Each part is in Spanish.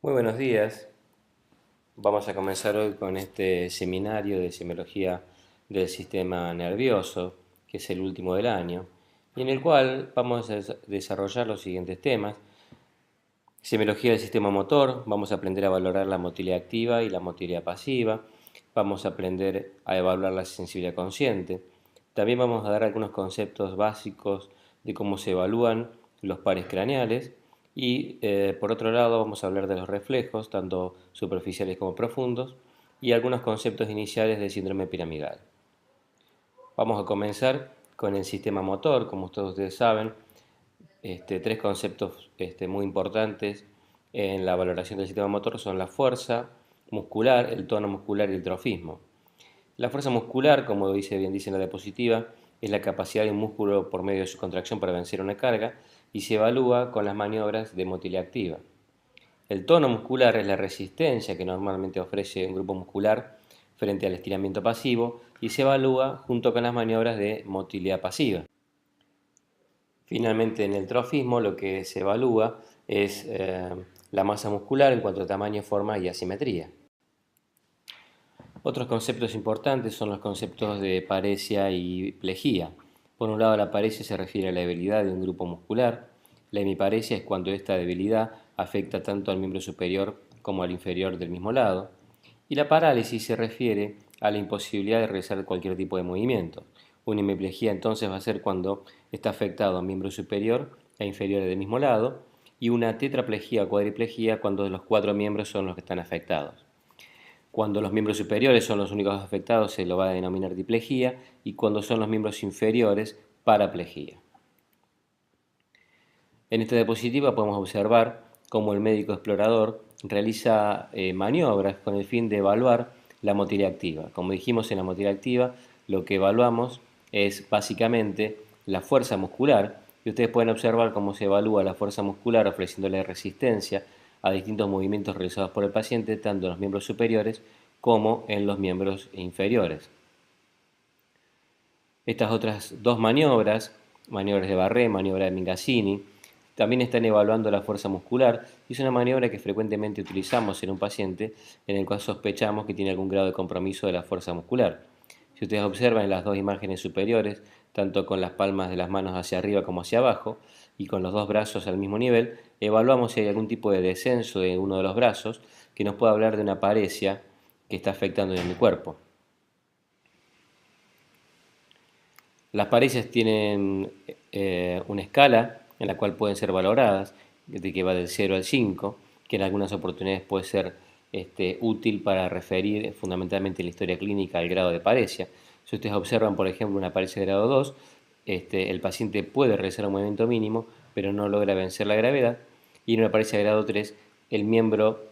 Muy buenos días. Vamos a comenzar hoy con este seminario de semiología del sistema nervioso, que es el último del año, y en el cual vamos a desarrollar los siguientes temas. Semiología del sistema motor, vamos a aprender a valorar la motilidad activa y la motilidad pasiva, vamos a aprender a evaluar la sensibilidad consciente. También vamos a dar algunos conceptos básicos de cómo se evalúan los pares craneales y por otro lado vamos a hablar de los reflejos, tanto superficiales como profundos, y algunos conceptos iniciales del síndrome piramidal. Vamos a comenzar con el sistema motor. Como todos ustedes saben, tres conceptos muy importantes en la valoración del sistema motor son la fuerza muscular, el tono muscular y el trofismo. La fuerza muscular, como bien dice en la diapositiva, es la capacidad de un músculo por medio de su contracción para vencer una carga y se evalúa con las maniobras de motilidad activa. El tono muscular es la resistencia que normalmente ofrece un grupo muscular frente al estiramiento pasivo y se evalúa junto con las maniobras de motilidad pasiva. Finalmente, en el trofismo lo que se evalúa es la masa muscular en cuanto a tamaño, forma y asimetría. Otros conceptos importantes son los conceptos de paresia y plejía. Por un lado, la paresia se refiere a la debilidad de un grupo muscular. La hemiparesia es cuando esta debilidad afecta tanto al miembro superior como al inferior del mismo lado. Y la parálisis se refiere a la imposibilidad de realizar cualquier tipo de movimiento. Una hemiplegia entonces va a ser cuando está afectado a miembro superior e inferior del mismo lado, y una tetraplegia o cuadriplegia cuando los cuatro miembros son los que están afectados. Cuando los miembros superiores son los únicos afectados se lo va a denominar diplegia, y cuando son los miembros inferiores, paraplegia. En esta diapositiva podemos observar cómo el médico explorador realiza maniobras con el fin de evaluar la motilidad activa. Como dijimos, en la motilidad activa lo que evaluamos es básicamente la fuerza muscular, y ustedes pueden observar cómo se evalúa la fuerza muscular ofreciéndole resistencia a distintos movimientos realizados por el paciente, tanto en los miembros superiores como en los miembros inferiores. Estas otras dos maniobras, maniobras de Barré, maniobra de Mingazzini, también están evaluando la fuerza muscular, y es una maniobra que frecuentemente utilizamos en un paciente en el cual sospechamos que tiene algún grado de compromiso de la fuerza muscular. Si ustedes observan en las dos imágenes superiores, tanto con las palmas de las manos hacia arriba como hacia abajo, y con los dos brazos al mismo nivel, evaluamos si hay algún tipo de descenso de uno de los brazos que nos pueda hablar de una paresia que está afectando en el cuerpo. Las parecias tienen una escala en la cual pueden ser valoradas, de que va del 0 al 5, que en algunas oportunidades puede ser útil para referir fundamentalmente en la historia clínica al grado de paresia. Si ustedes observan, por ejemplo, una paresia de grado 2, el paciente puede realizar un movimiento mínimo, pero no logra vencer la gravedad, y en una paresia de grado 3, el miembro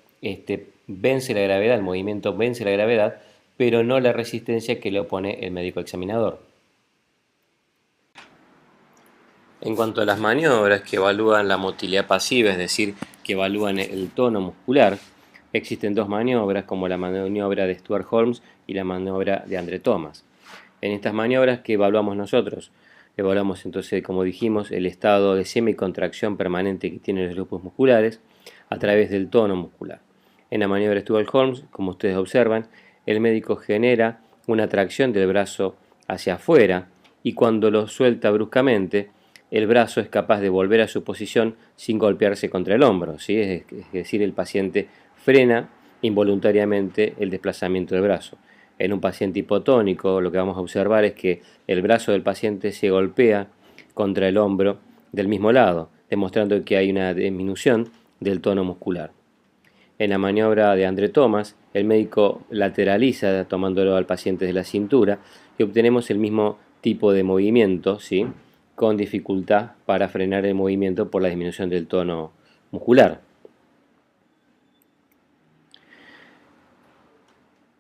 vence la gravedad, el movimiento vence la gravedad, pero no la resistencia que le opone el médico examinador. En cuanto a las maniobras que evalúan la motilidad pasiva, es decir, que evalúan el tono muscular, existen dos maniobras, como la maniobra de Stuart Holmes y la maniobra de André Thomas. En estas maniobras que evaluamos nosotros, evaluamos entonces, como dijimos, el estado de semicontracción permanente que tienen los grupos musculares a través del tono muscular. En la maniobra de Stuart Holmes, como ustedes observan, el médico genera una tracción del brazo hacia afuera, y cuando lo suelta bruscamente, el brazo es capaz de volver a su posición sin golpearse contra el hombro, ¿sí? Es decir, el paciente frena involuntariamente el desplazamiento del brazo. En un paciente hipotónico, lo que vamos a observar es que el brazo del paciente se golpea contra el hombro del mismo lado, demostrando que hay una disminución del tono muscular. En la maniobra de André Thomas, el médico lateraliza tomándolo al paciente de la cintura y obtenemos el mismo tipo de movimiento, ¿sí?, con dificultad para frenar el movimiento por la disminución del tono muscular.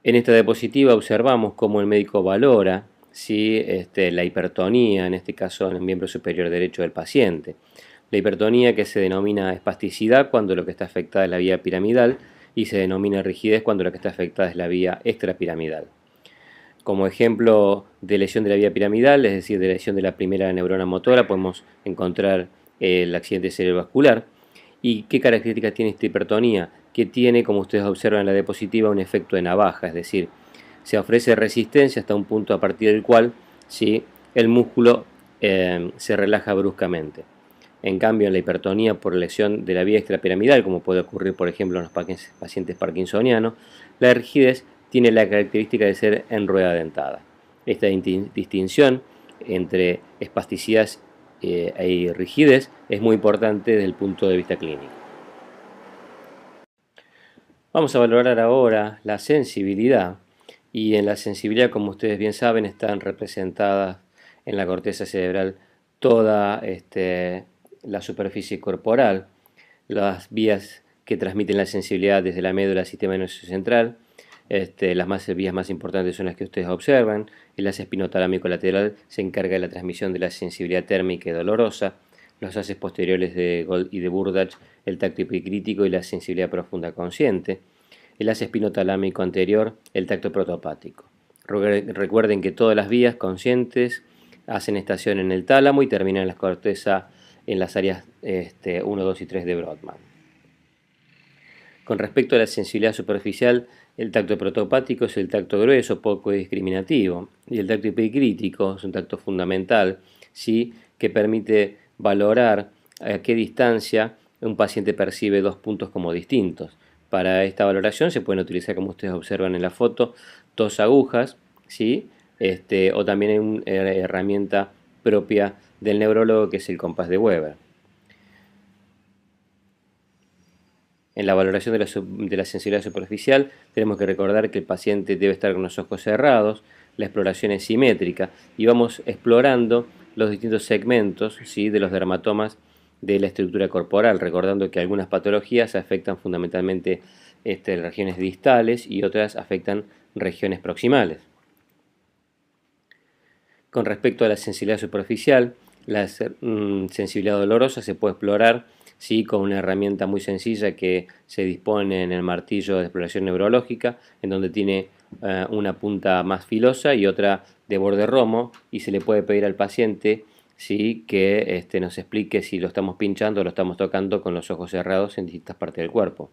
En esta diapositiva observamos cómo el médico valora la hipertonía, en este caso en el miembro superior derecho del paciente. La hipertonía, que se denomina espasticidad cuando lo que está afectada es la vía piramidal, y se denomina rigidez cuando lo que está afectada es la vía extrapiramidal. Como ejemplo de lesión de la vía piramidal, es decir, de lesión de la primera neurona motora, podemos encontrar el accidente cerebrovascular, ¿Y qué características tiene esta hipertonía? Que tiene, como ustedes observan en la diapositiva, un efecto de navaja, es decir, se ofrece resistencia hasta un punto a partir del cual, ¿sí?, el músculo se relaja bruscamente. En cambio, en la hipertonía por lesión de la vía extrapiramidal, como puede ocurrir por ejemplo en los pacientes parkinsonianos, la rigidez tiene la característica de ser en rueda dentada. Esta distinción entre espasticidad y rigidez es muy importante desde el punto de vista clínico. Vamos a valorar ahora la sensibilidad, y en la sensibilidad, como ustedes bien saben, están representadas en la corteza cerebral toda la superficie corporal, las vías que transmiten la sensibilidad desde la médula al sistema nervioso central. Las vías más importantes son las que ustedes observan. El haz espinotalámico lateral se encarga de la transmisión de la sensibilidad térmica y dolorosa. Los haces posteriores de Gold y de Burdach, el tacto epicrítico y la sensibilidad profunda consciente. El haz espinotalámico anterior, el tacto protopático. Recuerden que todas las vías conscientes hacen estación en el tálamo y terminan en la corteza en las áreas 1, 2 y 3 de Brodmann. Con respecto a la sensibilidad superficial, el tacto protopático es el tacto grueso, poco discriminativo, y el tacto epicrítico es un tacto fundamental, ¿sí?, que permite valorar a qué distancia un paciente percibe dos puntos como distintos. Para esta valoración se pueden utilizar, como ustedes observan en la foto, dos agujas, ¿sí?, o también una herramienta propia del neurólogo, que es el compás de Weber. En la valoración de la sensibilidad superficial tenemos que recordar que el paciente debe estar con los ojos cerrados, la exploración es simétrica y vamos explorando los distintos segmentos, ¿sí?, de los dermatomas de la estructura corporal, recordando que algunas patologías afectan fundamentalmente regiones distales y otras afectan regiones proximales. Con respecto a la sensibilidad superficial, la sensibilidad dolorosa se puede explorar, sí, con una herramienta muy sencilla que se dispone en el martillo de exploración neurológica, en donde tiene una punta más filosa y otra de borde romo, y se le puede pedir al paciente, sí, que nos explique si lo estamos pinchando o lo estamos tocando con los ojos cerrados en distintas partes del cuerpo.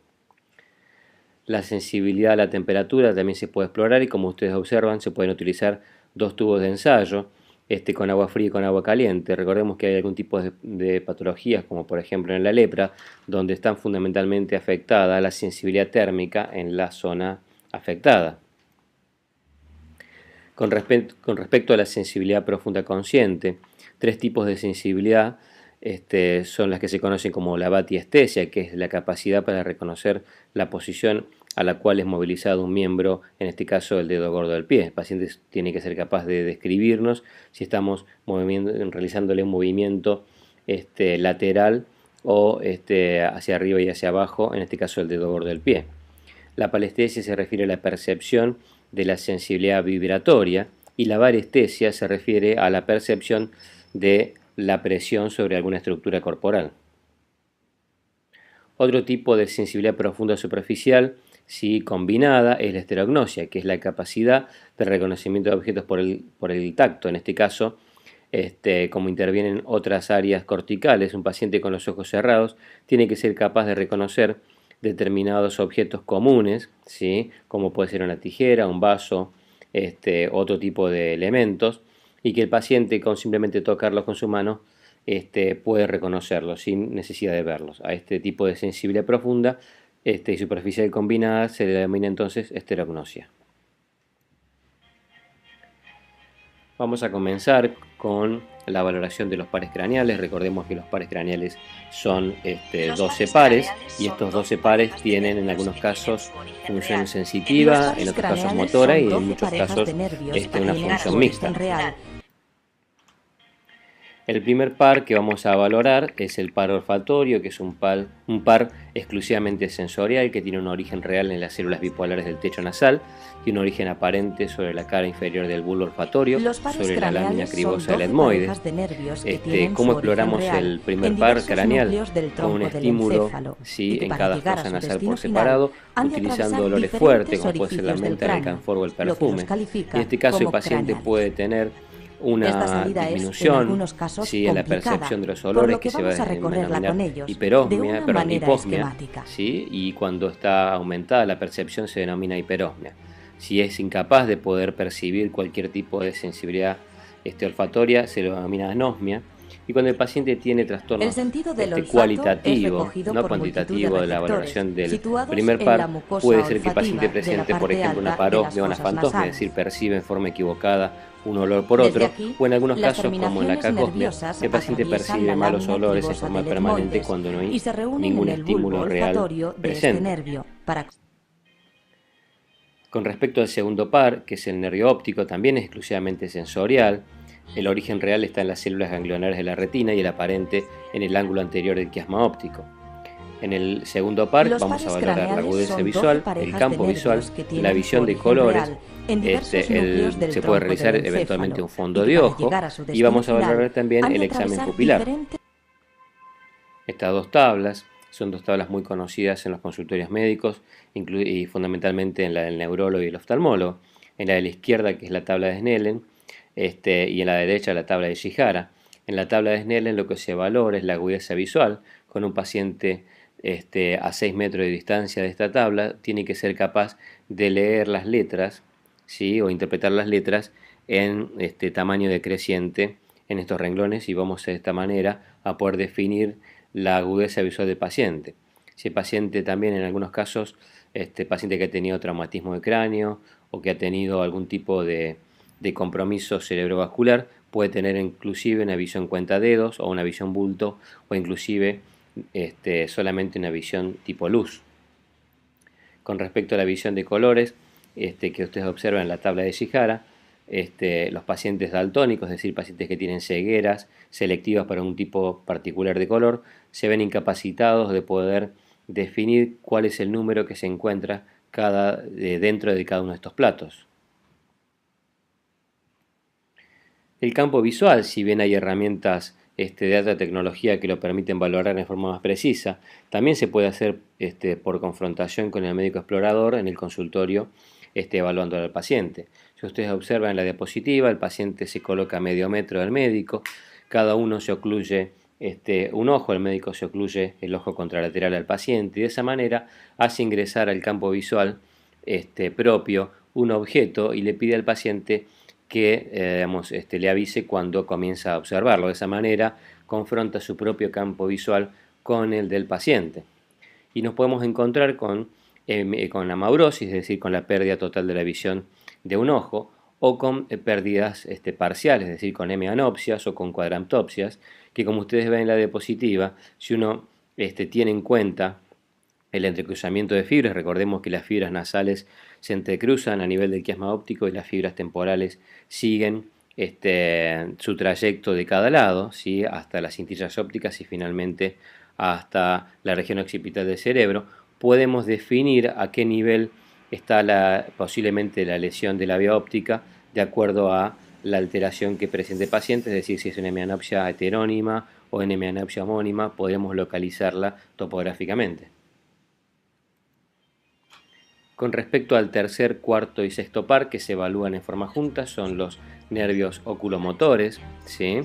La sensibilidad a la temperatura también se puede explorar y, como ustedes observan, se pueden utilizar dos tubos de ensayo, con agua fría y con agua caliente. Recordemos que hay algún tipo de patologías, como por ejemplo en la lepra, donde está fundamentalmente afectada la sensibilidad térmica en la zona afectada. Con respecto a la sensibilidad profunda consciente, tres tipos de sensibilidad son las que se conocen como la batiestesia, que es la capacidad para reconocer la posición a la cual es movilizado un miembro, en este caso el dedo gordo del pie. El paciente tiene que ser capaz de describirnos si estamos realizándole un movimiento lateral o hacia arriba y hacia abajo, en este caso el dedo gordo del pie. La palestesia se refiere a la percepción de la sensibilidad vibratoria y la varestesia se refiere a la percepción de la presión sobre alguna estructura corporal. Otro tipo de sensibilidad profunda superficial, sí, combinada, es la esterognosia, que es la capacidad de reconocimiento de objetos por el tacto. En este caso, como intervienen otras áreas corticales, un paciente con los ojos cerrados tiene que ser capaz de reconocer determinados objetos comunes, ¿sí?, como puede ser una tijera, un vaso, otro tipo de elementos, y que el paciente, con simplemente tocarlos con su mano, puede reconocerlos sin necesidad de verlos. A este tipo de sensibilidad profunda y superficial combinada se le denomina entonces esterognosia. Vamos a comenzar con la valoración de los pares craneales. Recordemos que los pares craneales son 12 pares y estos 12 pares tienen en algunos casos función sensitiva, en otros casos motora y en muchos casos una función mixta. El primer par que vamos a valorar es el par olfatorio, que es un par exclusivamente sensorial que tiene un origen real en las células bipolares del techo nasal y un origen aparente sobre la cara inferior del bulbo olfatorio, sobre la lámina cribosa del etmoides. ¿Cómo exploramos el primer par craneal? Con un estímulo, ¿sí?, en cada fosa nasal por separado, utilizando olores fuertes como puede ser la menta, el alcanfor o el perfume. En este caso el paciente puede tener Esta una salida es, en disminución, algunos casos, ¿sí?, en la complicada, percepción de los por olores, lo que que se va a vamos a recorrerla denominar con ellos de hiperosmia, una perdón, manera hiposmia, esquemática. ¿sí? Y cuando está aumentada la percepción se denomina hiperosmia. Si es incapaz de poder percibir cualquier tipo de sensibilidad olfatoria, se lo denomina anosmia. Y cuando el paciente tiene El trastornos sentido del olfato es cualitativo, recogido no por multitud de cuantitativo, de la receptores, valoración del situados primer en la par, puede mucosa ser que el paciente olfativa de la presente, por parte ejemplo, una alta de las parosmia o una fosas fantosmia, es decir, nasales. percibe en forma equivocada un olor por Desde otro, aquí, o en algunos las casos, como en la terminaciones cacosmia, nerviosas el paciente atraviesan percibe la malos lámina olores en tribosa forma del permanente etmoides cuando no hay y se reúnen en ningún el bulbo estímulo real olfatorio de este presente. nervio para... Con respecto al segundo par, que es el nervio óptico, también es exclusivamente sensorial. El origen real está en las células ganglionares de la retina y el aparente en el ángulo anterior del quiasma óptico. En el segundo par Los vamos a pares valorar la craneales agudeza son 12 visual, el parejas de campo visual, nervios que la tienen su visión de origen colores, real en diversos núcleos del se puede tronco del realizar eventualmente encéfalo un y fondo que de para ojo, llegar a su y destino vamos a final valorar también han el de examen atravesar pupilar. diferentes... Estas dos tablas son dos tablas muy conocidas en los consultorios médicos y fundamentalmente en la del neurólogo y el oftalmólogo. En la de la izquierda, que es la tabla de Snellen, y en la derecha la tabla de Shihara. En la tabla de Snellen lo que se valora es la agudeza visual. Con un paciente a 6 metros de distancia de esta tabla, tiene que ser capaz de leer las letras, ¿sí?, o interpretar las letras en tamaño decreciente en estos renglones, y vamos de esta manera a poder definir la agudeza visual del paciente. Si el paciente también, en algunos casos, paciente que ha tenido traumatismo de cráneo o que ha tenido algún tipo de compromiso cerebrovascular, puede tener inclusive una visión cuentadedos o una visión bulto, o inclusive solamente una visión tipo luz. Con respecto a la visión de colores, que ustedes observan en la tabla de Shihara, los pacientes daltónicos, es decir, pacientes que tienen cegueras selectivas para un tipo particular de color, se ven incapacitados de poder definir cuál es el número que se encuentra dentro de cada uno de estos platos. El campo visual, si bien hay herramientas de alta tecnología que lo permiten valorar de forma más precisa, también se puede hacer por confrontación con el médico explorador en el consultorio, evaluando al paciente. Si ustedes observan en la diapositiva, el paciente se coloca a medio metro del médico, cada uno se ocluye un ojo, el médico se ocluye el ojo contralateral al paciente, y de esa manera hace ingresar al campo visual propio un objeto y le pide al paciente que le avise cuando comienza a observarlo. De esa manera confronta su propio campo visual con el del paciente. Y nos podemos encontrar con amaurosis, es decir, con la pérdida total de la visión de un ojo, o con pérdidas parciales, es decir, con hemianopsias o con cuadrantopsias, que, como ustedes ven en la diapositiva, si uno tiene en cuenta el entrecruzamiento de fibras, recordemos que las fibras nasales se entrecruzan a nivel del quiasma óptico y las fibras temporales siguen su trayecto de cada lado, ¿sí?, hasta las cintillas ópticas y finalmente hasta la región occipital del cerebro. Podemos definir a qué nivel está posiblemente la lesión de la vía óptica de acuerdo a la alteración que presente el paciente, es decir, si es una hemianopsia heterónima o una hemianopsia homónima, podemos localizarla topográficamente. Con respecto al tercer, cuarto y sexto par, que se evalúan en forma junta, son los nervios oculomotores, ¿sí?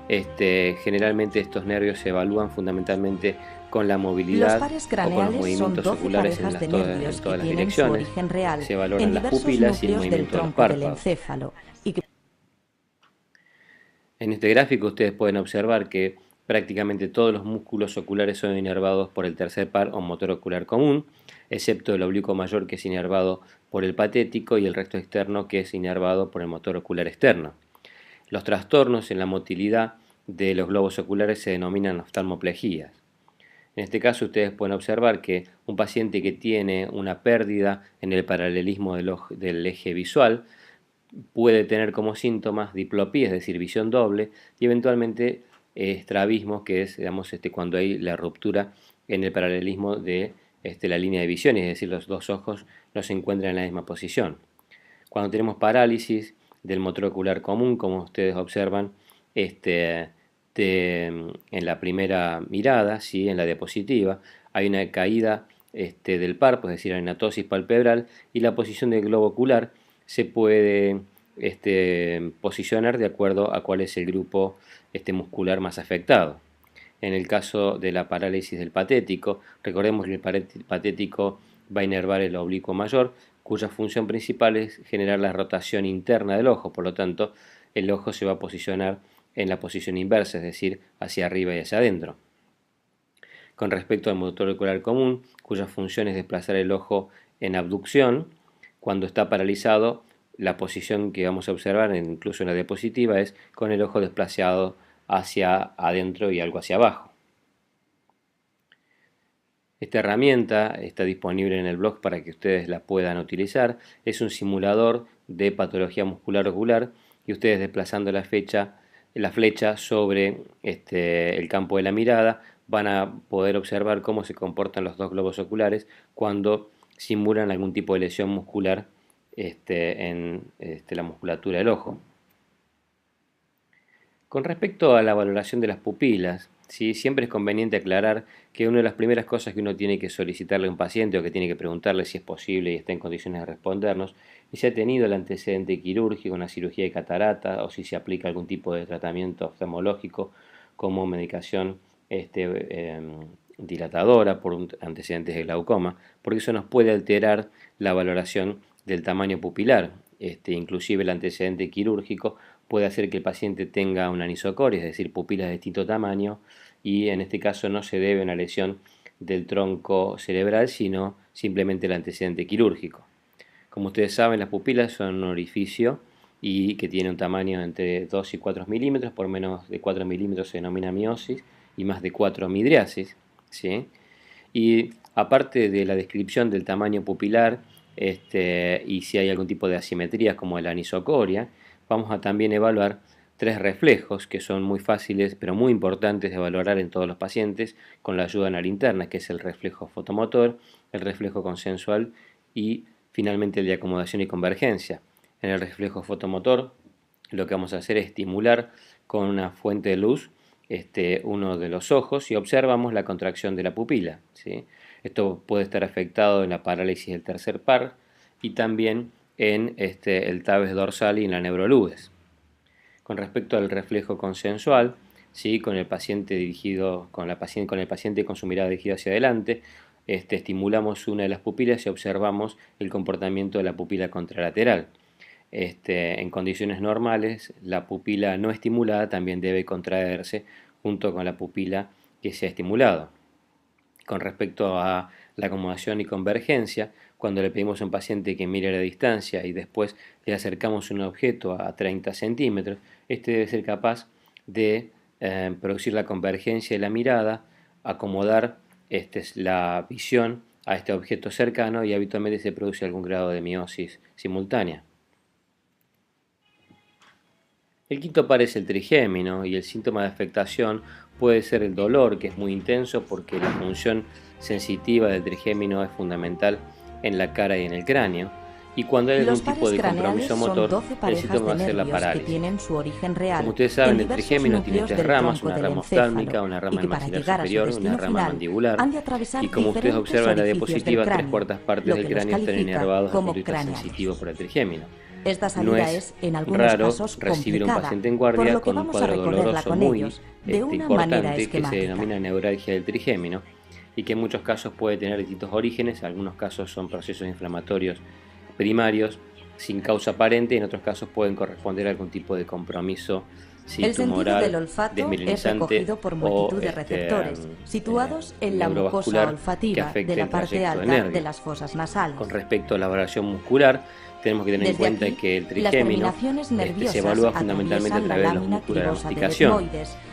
Generalmente estos nervios se evalúan fundamentalmente con la Los movilidad pares o con los craneales son movimientos 12 oculares parejas de en nervios que todas las tienen su direcciones. origen real Se en valoran las diversos pupilas y el núcleos del movimiento de los tronco del párpados. encéfalo y que... En este gráfico ustedes pueden observar que prácticamente todos los músculos oculares son inervados por el tercer par o motor ocular común, excepto el oblicuo mayor, que es inervado por el patético, y el resto externo, que es inervado por el motor ocular externo. Los trastornos en la motilidad de los globos oculares se denominan oftalmoplejías. En este caso ustedes pueden observar que un paciente que tiene una pérdida en el paralelismo del eje visual puede tener como síntomas diplopía, es decir, visión doble, y eventualmente estrabismo, que es, digamos, cuando hay la ruptura en el paralelismo de la línea de visión, es decir, los dos ojos no se encuentran en la misma posición. Cuando tenemos parálisis del motor ocular común, como ustedes observan en la primera mirada, ¿sí?, en la diapositiva, hay una caída del párpado, es decir, hay una ptosis palpebral, y la posición del globo ocular se puede posicionar de acuerdo a cuál es el grupo muscular más afectado. En el caso de la parálisis del patético, recordemos que el patético va a inervar el oblicuo mayor, cuya función principal es generar la rotación interna del ojo, por lo tanto, el ojo se va a posicionar en la posición inversa, es decir, hacia arriba y hacia adentro. Con respecto al motor ocular común, cuya función es desplazar el ojo en abducción, cuando está paralizado, la posición que vamos a observar, incluso en la diapositiva, es con el ojo desplazado hacia adentro y algo hacia abajo. Esta herramienta está disponible en el blog para que ustedes la puedan utilizar. Es un simulador de patología muscular ocular y ustedes desplazando la flecha sobre el campo de la mirada van a poder observar cómo se comportan los dos globos oculares cuando simulan algún tipo de lesión muscular en la musculatura del ojo. Con respecto a la valoración de las pupilas, ¿sí? Siempre es conveniente aclarar que una de las primeras cosas que uno tiene que solicitarle a un paciente o que tiene que preguntarle si es posible y está en condiciones de respondernos es si ha tenido el antecedente quirúrgico, una cirugía de catarata o si se aplica algún tipo de tratamiento oftalmológico como medicación dilatadora por antecedentes de glaucoma, porque eso nos puede alterar la valoración del tamaño pupilar. Inclusive el antecedente quirúrgico puede hacer que el paciente tenga una anisocoria, es decir, pupilas de distinto tamaño, y en este caso no se debe a una lesión del tronco cerebral, sino simplemente el antecedente quirúrgico. Como ustedes saben, las pupilas son un orificio y que tiene un tamaño entre 2 y 4 milímetros, por menos de 4 milímetros se denomina miosis y más de 4 midriasis, ¿sí? Y aparte de la descripción del tamaño pupilar y si hay algún tipo de asimetrías como la anisocoria, vamos a también evaluar 3 reflejos que son muy fáciles pero muy importantes de valorar en todos los pacientes con la ayuda anal interna, que es el reflejo fotomotor, el reflejo consensual y finalmente el de acomodación y convergencia. En el reflejo fotomotor lo que vamos a hacer es estimular con una fuente de luz uno de los ojos y observamos la contracción de la pupila, ¿sí? Esto puede estar afectado en la parálisis del tercer par y también en el tabes dorsal y en la neurolubes. Con respecto al reflejo consensual, ¿sí? Con el paciente con su mirada dirigida hacia adelante, estimulamos una de las pupilas y observamos el comportamiento de la pupila contralateral. En condiciones normales, la pupila no estimulada también debe contraerse junto con la pupila que se ha estimulado. Con respecto a la acomodación y convergencia, cuando le pedimos a un paciente que mire a la distancia y después le acercamos un objeto a 30 centímetros, debe ser capaz de producir la convergencia de la mirada, acomodar la visión a este objeto cercano y habitualmente se produce algún grado de miosis simultánea. El quinto par es el trigémino y el síntoma de afectación puede ser el dolor, que es muy intenso porque la función sensitiva del trigémino es fundamental en la cara y en el cráneo. Y cuando hay algún tipo de compromiso motor, el síntoma va a ser la parálisis. Como ustedes saben, el trigémino tiene 3 ramas, una rama oftálmica, una rama maxilar superior y una rama mandibular. Y como ustedes observan en la diapositiva, 3/4 partes del cráneo están inervados desde el punto de vista sensitivo por el trigémino. No es raro recibir un paciente en guardia con un cuadro doloroso muy importante que se denomina neuralgia del trigémino y que en muchos casos puede tener distintos orígenes. Algunos casos son procesos inflamatorios primarios sin causa aparente y en otros casos pueden corresponder a algún tipo de compromiso tumoral, del olfato desmineralizante es recogido por multitud de receptores situados en la mucosa olfativa de la parte alta de las fosas nasales. Con respecto a la valoración muscular, tenemos que tener en cuenta que el trigémino se evalúa fundamentalmente a través de los músculos de la masticación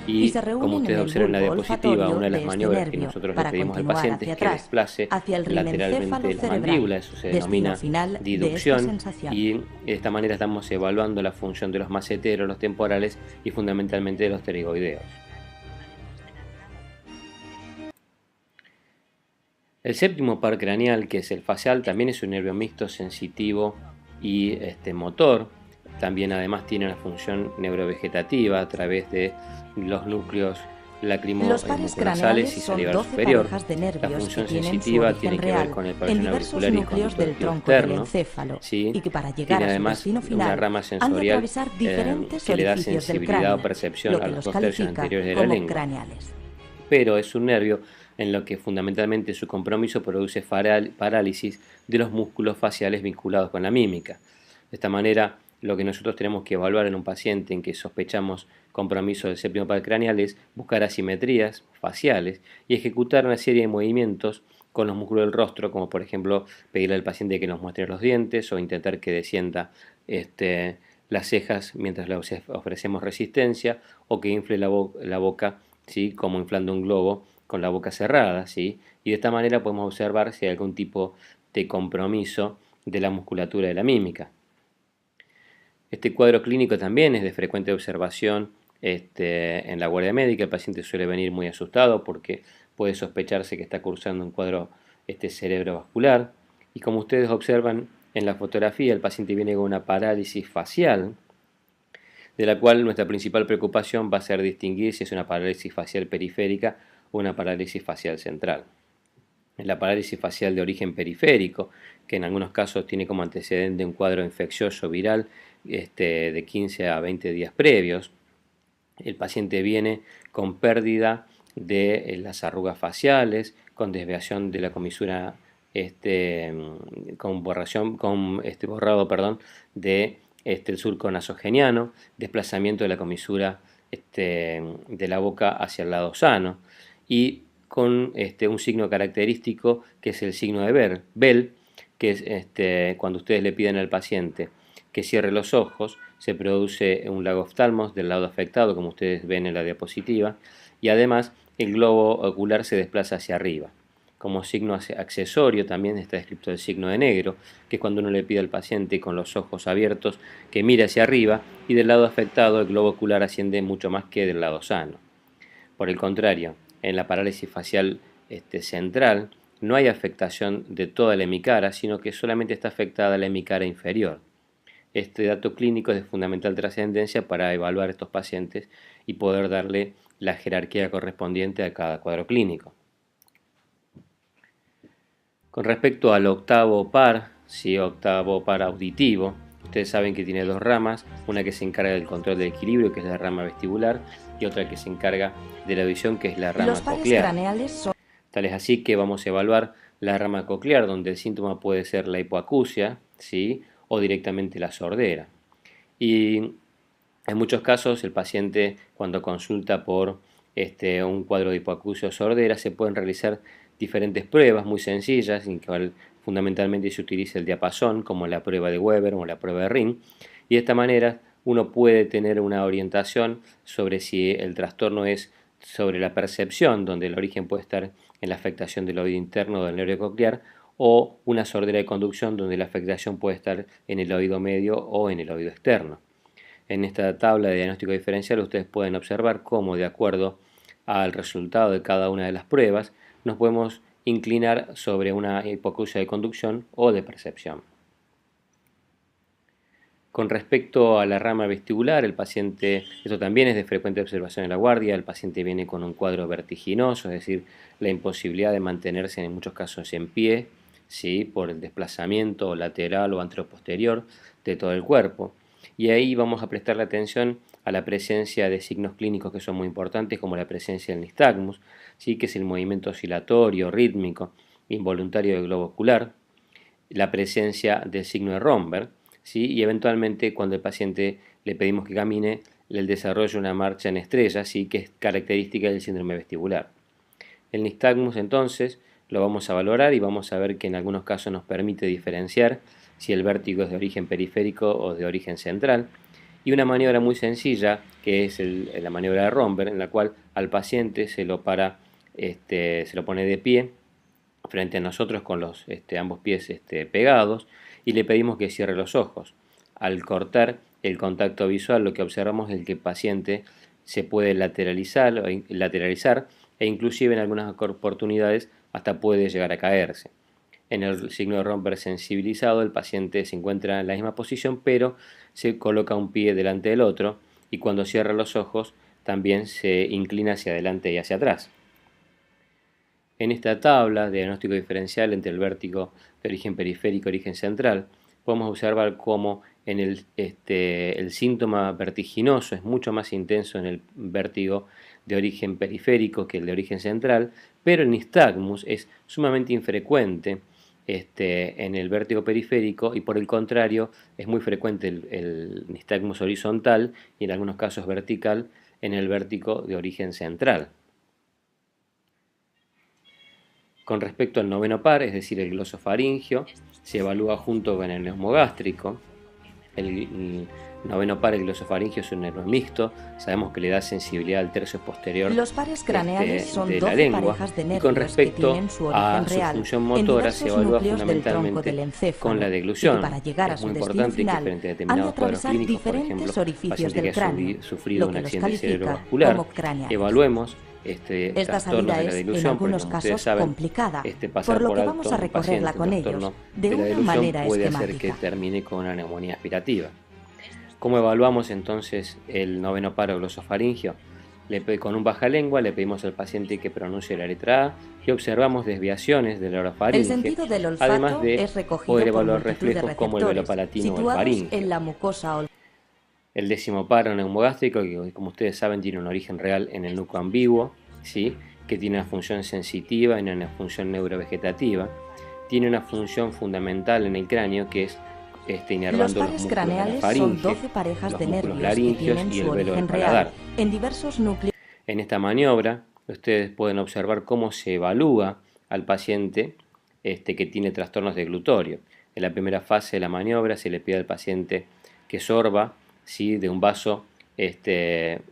y como ustedes observan en la diapositiva, una de las maniobras que nosotros le pedimos al paciente es que desplace lateralmente la mandíbula, eso se denomina diducción y de esta manera estamos evaluando la función de los maceteros, los temporales y fundamentalmente de los pterigoideos. El séptimo par craneal, que es el facial, también es un nervio mixto sensitivo y motor. También además tiene una función neurovegetativa a través de los núcleos lacrimos nasales y salivar superior. La función sensitiva tiene que ver con el pabellón auricular y el conducto externo, ¿sí? Y que para llegar Tiene a su además destino final una rama sensorial que le da sensibilidad o percepción a los dos tercios anteriores de la lengua. Craneales. Pero es un nervio en lo que fundamentalmente su compromiso produce parálisis de los músculos faciales vinculados con la mímica. De esta manera, lo que nosotros tenemos que evaluar en un paciente en que sospechamos compromiso del séptimo par craneal es buscar asimetrías faciales y ejecutar una serie de movimientos con los músculos del rostro, como por ejemplo pedirle al paciente que nos muestre los dientes o intentar que descienda las cejas mientras le ofrecemos resistencia, o que infle la boca, ¿sí? Como inflando un globo con la boca cerrada, ¿sí? Y de esta manera podemos observar si hay algún tipo de compromiso de la musculatura de la mímica. Este cuadro clínico también es de frecuente observación en la guardia médica. El paciente suele venir muy asustado porque puede sospecharse que está cursando un cuadro cerebrovascular. Y como ustedes observan en la fotografía, el paciente viene con una parálisis facial, de la cual nuestra principal preocupación va a ser distinguir si es una parálisis facial periférica o una parálisis facial central. La parálisis facial de origen periférico, que en algunos casos tiene como antecedente un cuadro infeccioso viral de 15 a 20 días previos. El paciente viene con pérdida de las arrugas faciales, con desviación de la comisura, con borrado de el surco nasogeniano, desplazamiento de la comisura de la boca hacia el lado sano, y con un signo característico que es el signo de Bell, que es cuando ustedes le piden al paciente que cierre los ojos, se produce un lago oftalmos del lado afectado, como ustedes ven en la diapositiva, y además el globo ocular se desplaza hacia arriba. Como signo accesorio también está descrito el signo de negro, que es cuando uno le pide al paciente con los ojos abiertos que mire hacia arriba, y del lado afectado el globo ocular asciende mucho más que del lado sano. Por el contrario, en la parálisis facial central no hay afectación de toda la hemicara, sino que solamente está afectada la hemicara inferior. Este dato clínico es de fundamental trascendencia para evaluar estos pacientes y poder darle la jerarquía correspondiente a cada cuadro clínico. Con respecto al octavo par auditivo, ustedes saben que tiene dos ramas, una que se encarga del control del equilibrio, que es la rama vestibular, y otra que se encarga de la audición, que es la rama coclear. Tal es así que vamos a evaluar la rama coclear, donde el síntoma puede ser la hipoacusia, ¿sí?, o directamente la sordera. Y en muchos casos el paciente, cuando consulta por un cuadro de hipoacusia o sordera, se pueden realizar diferentes pruebas muy sencillas, en que fundamentalmente se utiliza el diapasón, como la prueba de Weber o la prueba de Ring, y de esta manera uno puede tener una orientación sobre si el trastorno es sobre la percepción, donde el origen puede estar en la afectación del oído interno o del nervio coclear, o una sordera de conducción, donde la afectación puede estar en el oído medio o en el oído externo. En esta tabla de diagnóstico diferencial ustedes pueden observar cómo, de acuerdo al resultado de cada una de las pruebas, nos podemos inclinar sobre una hipoacusia de conducción o de percepción. Con respecto a la rama vestibular, el paciente, esto también es de frecuente observación en la guardia, el paciente viene con un cuadro vertiginoso, es decir, la imposibilidad de mantenerse en muchos casos en pie, ¿sí?, por el desplazamiento lateral o anteroposterior de todo el cuerpo. Y ahí vamos a prestarle atención a la presencia de signos clínicos que son muy importantes, como la presencia del nistagmus, ¿sí?, que es el movimiento oscilatorio, rítmico, involuntario del globo ocular, la presencia del signo de Romberg, ¿sí?, y eventualmente cuando el paciente le pedimos que camine, el desarrollo de una marcha en estrella, ¿sí?, que es característica del síndrome vestibular. El nistagmus entonces lo vamos a valorar y vamos a ver que en algunos casos nos permite diferenciar si el vértigo es de origen periférico o de origen central, y una maniobra muy sencilla, que es la maniobra de Romberg, en la cual al paciente se lo pone de pie frente a nosotros con los ambos pies pegados, y le pedimos que cierre los ojos. Al cortar el contacto visual, lo que observamos es que el paciente se puede lateralizar e inclusive en algunas oportunidades hasta puede llegar a caerse. En el signo de Romberg sensibilizado, el paciente se encuentra en la misma posición, pero se coloca un pie delante del otro, y cuando cierra los ojos también se inclina hacia adelante y hacia atrás. En esta tabla de diagnóstico diferencial entre el vértigo de origen periférico y origen central, podemos observar cómo en el síntoma vertiginoso es mucho más intenso en el vértigo de origen periférico que el de origen central, pero el nistagmus es sumamente infrecuente en el vértigo periférico y por el contrario es muy frecuente el nistagmus horizontal y en algunos casos vertical en el vértigo de origen central. Con respecto al noveno par, es decir, el glosofaringio, se evalúa junto con el neumogástrico. El noveno par, el glosofaringio, es un nervio mixto. Sabemos que le da sensibilidad al tercio posterior Los pares craneales son de 12 la lengua. parejas de nervios Y con respecto que tienen su a origen su real función motora, se evalúa fundamentalmente con la deglución. Para llegar a Es su muy destino importante que final, frente a han de determinados cuadros atravesar clínicos, por ejemplo, diferentes orificios paciente del que ha cráneo, sufrido lo un que los accidente califica cerebrovascular, como craneales. evaluemos Esta trastornos salida de la es, en dilución, porque algunos como ustedes casos, saben, complicada, pasar por lo por que alto vamos a un recorrerla paciente con un trastorno ellos de de la una dilución manera puede hacer que esquemática. termine con una neumonía aspirativa. ¿Cómo evaluamos entonces el noveno paro glosofaringio? Con un baja lengua le pedimos al paciente que pronuncie la letra A y observamos desviaciones de la El orofaringe, sentido del olfato además de es recogido poder por evaluar multitud de reflejos como el velo receptores palatino o el situados faringio. en la mucosa olfativa. El décimo paro neumogástrico, que como ustedes saben tiene un origen real en el núcleo ambiguo, ¿sí? Que tiene una función sensitiva y una función neurovegetativa. Tiene una función fundamental en el cráneo que es inervando Los pares los músculos de la craneales faringe, son 12 parejas los de músculos nervios que laringeos tienen y el su velo del origen real paladar. en diversos núcleos. En esta maniobra ustedes pueden observar cómo se evalúa al paciente que tiene trastornos de glutorio. En la primera fase de la maniobra se le pide al paciente que sorba, ¿sí?, de un vaso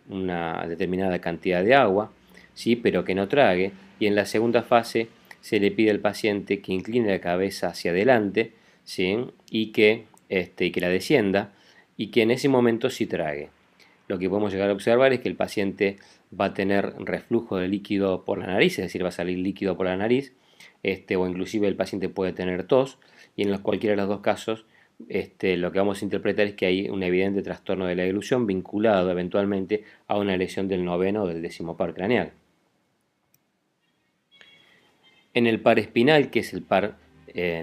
una determinada cantidad de agua, ¿sí?, pero que no trague. Y en la segunda fase se le pide al paciente que incline la cabeza hacia adelante, ¿sí?, y que la descienda y que en ese momento sí trague. Lo que podemos llegar a observar es que el paciente va a tener reflujo de líquido por la nariz, es decir, va a salir líquido por la nariz, o inclusive el paciente puede tener tos, y en cualquiera de los dos casos lo que vamos a interpretar es que hay un evidente trastorno de la deglución vinculado eventualmente a una lesión del noveno o del décimo par craneal. En el par espinal, que es el par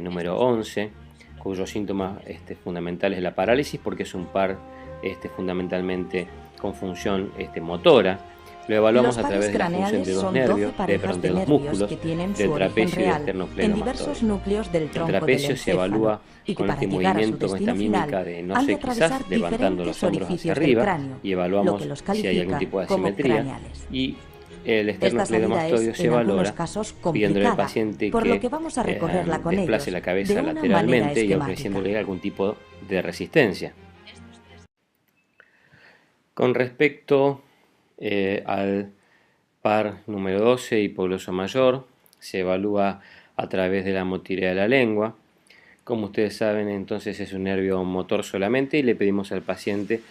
número 11, cuyos síntomas fundamentales es la parálisis, porque es un par fundamentalmente con función motora. Lo evaluamos a través de la función de dos nervios, de dos músculos, del trapecio y del esternocleidomastoideo. El trapecio se evalúa con este movimiento, con esta mímica de no sé quizás, levantando los hombros hacia arriba, y evaluamos si hay algún tipo de asimetría. Y el esternocleidomastoideo se valora pidiéndole al paciente que desplace la cabeza lateralmente y ofreciéndole algún tipo de resistencia. Con respecto al par número 12, hipogloso mayor, se evalúa a través de la motilidad de la lengua. Como ustedes saben, entonces es un nervio motor solamente y le pedimos al paciente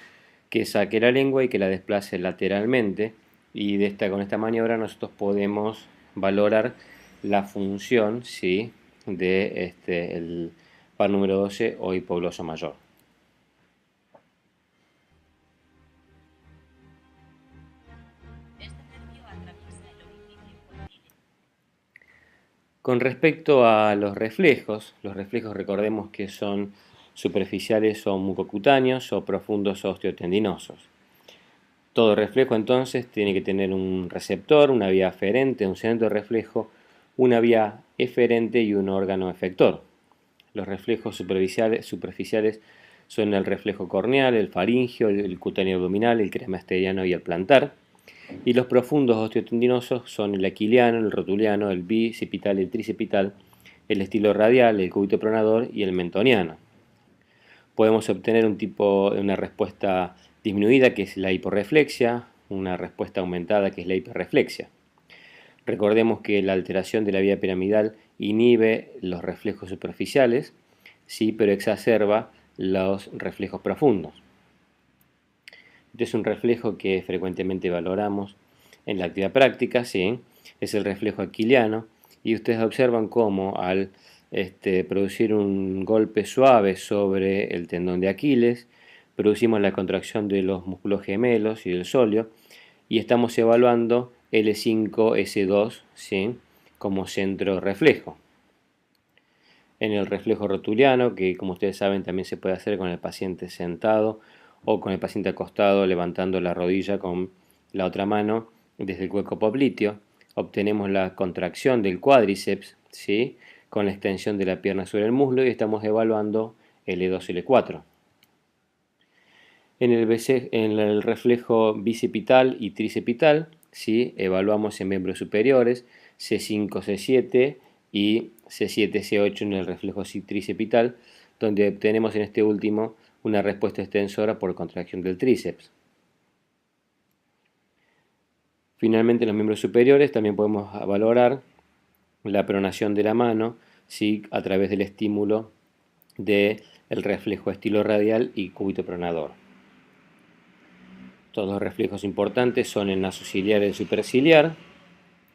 que saque la lengua y que la desplace lateralmente. Y con esta maniobra nosotros podemos valorar la función, ¿sí?, de el par número 12 o hipogloso mayor. Con respecto a los reflejos recordemos que son superficiales o mucocutáneos o profundos o osteotendinosos. Todo reflejo entonces tiene que tener un receptor, una vía aferente, un centro de reflejo, una vía eferente y un órgano efector. Los reflejos superficiales son el reflejo corneal, el faringio, el cutáneo abdominal, el cremasteriano y el plantar. Y los profundos osteotendinosos son el aquiliano, el rotuliano, el bicipital, el tricipital, el estilo radial, el cúbito pronador y el mentoniano. Podemos obtener una respuesta disminuida, que es la hiporreflexia, una respuesta aumentada, que es la hiperreflexia. Recordemos que la alteración de la vía piramidal inhibe los reflejos superficiales, sí, pero exacerba los reflejos profundos. Este es un reflejo que frecuentemente valoramos en la actividad práctica, ¿sí? Es el reflejo aquiliano, y ustedes observan cómo al producir un golpe suave sobre el tendón de Aquiles, producimos la contracción de los músculos gemelos y del sóleo, y estamos evaluando L5S2, ¿sí?, como centro reflejo. En el reflejo rotuliano, que como ustedes saben también se puede hacer con el paciente sentado o con el paciente acostado levantando la rodilla con la otra mano desde el hueco popliteo, obtenemos la contracción del cuádriceps, ¿sí?, con la extensión de la pierna sobre el muslo, y estamos evaluando L2 y L4. En el reflejo bicipital y tricepital, ¿sí?, evaluamos en miembros superiores C5, C7 y C7, C8 en el reflejo tricepital, donde obtenemos en este último una respuesta extensora por contracción del tríceps. Finalmente, en los miembros superiores también podemos valorar la pronación de la mano, ¿sí?, a través del estímulo del reflejo estilo radial y cúbito pronador. Todos los reflejos importantes son el nasociliar y el superciliar.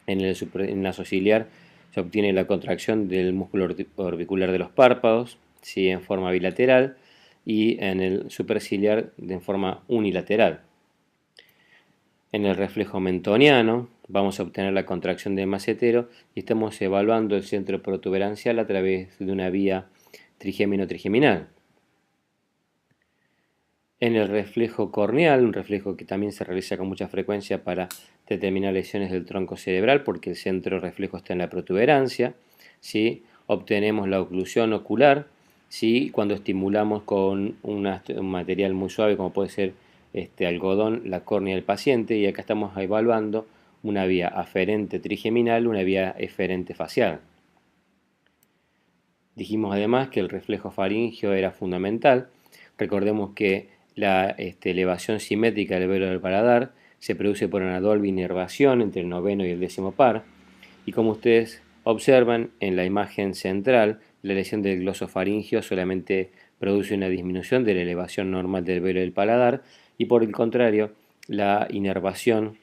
En el nasociliar se obtiene la contracción del músculo orbicular de los párpados, ¿sí?, en forma bilateral, y en el superciliar en forma unilateral. En el reflejo mentoniano vamos a obtener la contracción del macetero y estamos evaluando el centro protuberancial a través de una vía trigémino-trigeminal. En el reflejo corneal, un reflejo que también se realiza con mucha frecuencia para determinar lesiones del tronco cerebral, porque el centro reflejo está en la protuberancia, ¿sí?, obtenemos la oclusión ocular, ¿sí?, cuando estimulamos con un material muy suave como puede ser algodón la córnea del paciente, y acá estamos evaluando una vía aferente trigeminal, una vía eferente facial. Dijimos además que el reflejo faríngeo era fundamental. Recordemos que la elevación simétrica del velo del paladar se produce por una doble inervación entre el noveno y el décimo par, y como ustedes observan en la imagen central, la lesión del glosofaringio solamente produce una disminución de la elevación normal del velo del paladar, y por el contrario, la inervación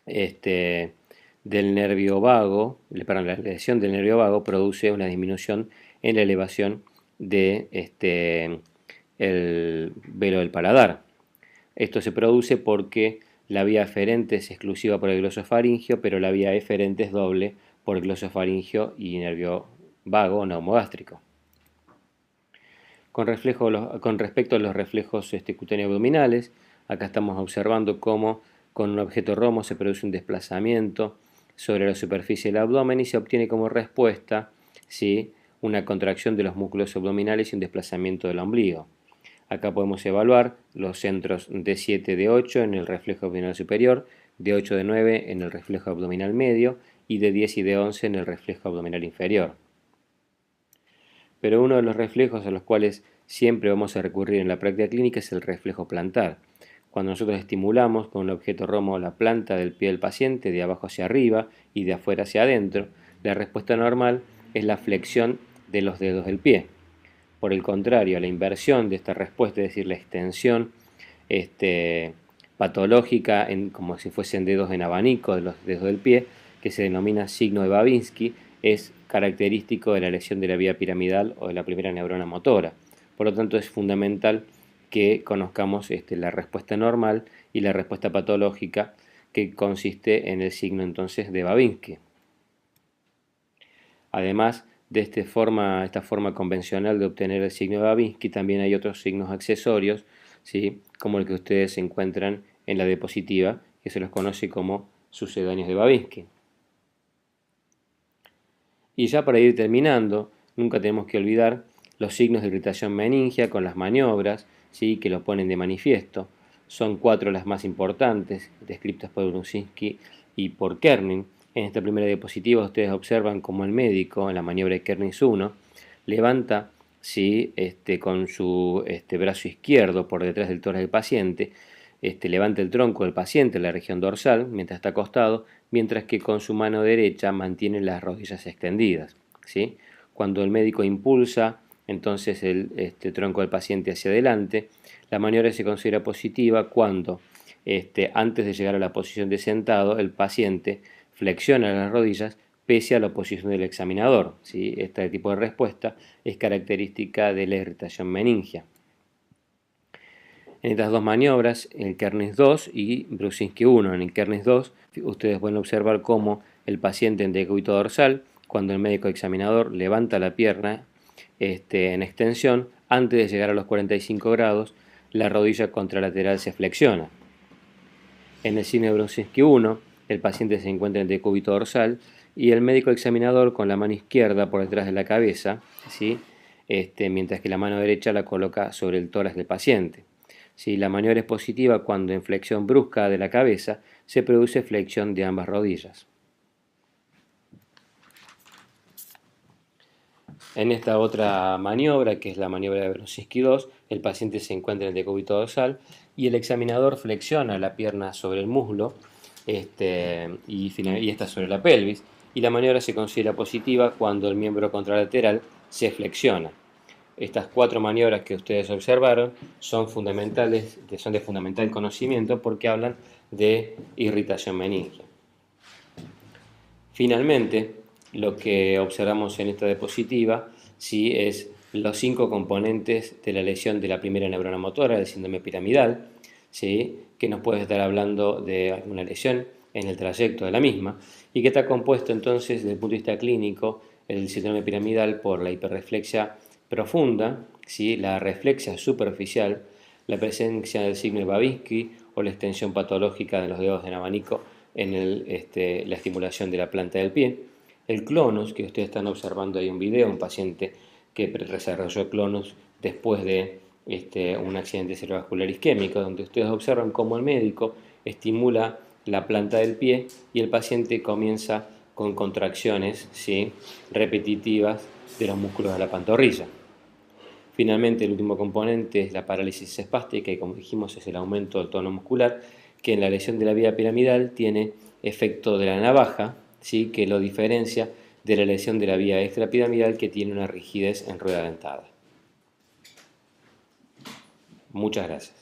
del nervio vago, la lesión del nervio vago produce una disminución en la elevación de el velo del paladar. Esto se produce porque la vía aferente es exclusiva por el glosofaringio, pero la vía eferente es doble por el glosofaringio y nervio vago o neumogástrico. Con respecto a los reflejos cutáneos abdominales, acá estamos observando cómo con un objeto romo se produce un desplazamiento sobre la superficie del abdomen y se obtiene como respuesta, ¿sí?, una contracción de los músculos abdominales y un desplazamiento del ombligo. Acá podemos evaluar los centros D7, D8 en el reflejo abdominal superior, D8, D9 en el reflejo abdominal medio y D10 y D11 en el reflejo abdominal inferior. Pero uno de los reflejos a los cuales siempre vamos a recurrir en la práctica clínica es el reflejo plantar. Cuando nosotros estimulamos con un objeto romo la planta del pie del paciente de abajo hacia arriba y de afuera hacia adentro, la respuesta normal es la flexión de los dedos del pie. Por el contrario, la inversión de esta respuesta, es decir, la extensión patológica como si fuesen dedos en abanico de los dedos del pie, que se denomina signo de Babinski, es característico de la lesión de la vía piramidal o de la primera neurona motora. Por lo tanto, es fundamental que conozcamos la respuesta normal y la respuesta patológica, que consiste en el signo entonces de Babinski. Además de esta forma convencional de obtener el signo de Babinski, también hay otros signos accesorios, ¿sí?, como el que ustedes encuentran en la diapositiva, que se los conoce como sucedáneos de Babinski. Y ya para ir terminando, nunca tenemos que olvidar los signos de irritación meningia con las maniobras, ¿sí?, que lo ponen de manifiesto. Son 4 las más importantes, descritas por Brusinski y por Kerning. En esta primera diapositiva ustedes observan cómo el médico, en la maniobra de Kerning 1, levanta, ¿sí?, con su brazo izquierdo por detrás del tórax del paciente, levanta el tronco del paciente en la región dorsal mientras está acostado, mientras que con su mano derecha mantiene las rodillas extendidas, ¿sí? Cuando el médico impulsa entonces el tronco del paciente hacia adelante, la maniobra se considera positiva cuando antes de llegar a la posición de sentado el paciente flexiona las rodillas pese a la oposición del examinador, ¿sí? Este tipo de respuesta es característica de la irritación meningia. en estas dos maniobras, el Kernis 2 y Brusinski 1. En el Kernis 2 ustedes pueden observar cómo el paciente en decúbito dorsal, cuando el médico examinador levanta la pierna en extensión, antes de llegar a los 45 grados, la rodilla contralateral se flexiona. En el signo de Brusinski 1, el paciente se encuentra en decúbito dorsal y el médico examinador con la mano izquierda por detrás de la cabeza, ¿sí? Mientras que la mano derecha la coloca sobre el tórax del paciente. ¿Sí? La maniobra es positiva cuando en flexión brusca de la cabeza se produce flexión de ambas rodillas. En esta otra maniobra, que es la maniobra de Brusinski 2, el paciente se encuentra en decúbito dorsal y el examinador flexiona la pierna sobre el muslo y esta sobre la pelvis, y la maniobra se considera positiva cuando el miembro contralateral se flexiona. Estas cuatro maniobras que ustedes observaron son fundamentales, son de fundamental conocimiento porque hablan de irritación meningia. Finalmente, lo que observamos en esta diapositiva ¿sí? Es los 5 componentes de la lesión de la primera neurona motora, del síndrome piramidal, ¿sí? Que nos puede estar hablando de una lesión en el trayecto de la misma y que está compuesto entonces desde el punto de vista clínico el síndrome piramidal por la hiperreflexia profunda, ¿sí? La reflexia superficial, la presencia del signo de Babinski o la extensión patológica de los dedos del abanico en la estimulación de la planta del pie, el clonus, que ustedes están observando ahí en un video, un paciente que desarrolló clonus después de un accidente cerebrovascular isquémico, donde ustedes observan cómo el médico estimula la planta del pie y el paciente comienza con contracciones ¿sí? repetitivas de los músculos de la pantorrilla. Finalmente, el último componente es la parálisis espástica y, como dijimos, es el aumento del tono muscular, que en la lesión de la vía piramidal tiene efecto de la navaja, ¿sí? Que lo diferencia de la lesión de la vía extrapiramidal, que tiene una rigidez en rueda dentada. Muchas gracias.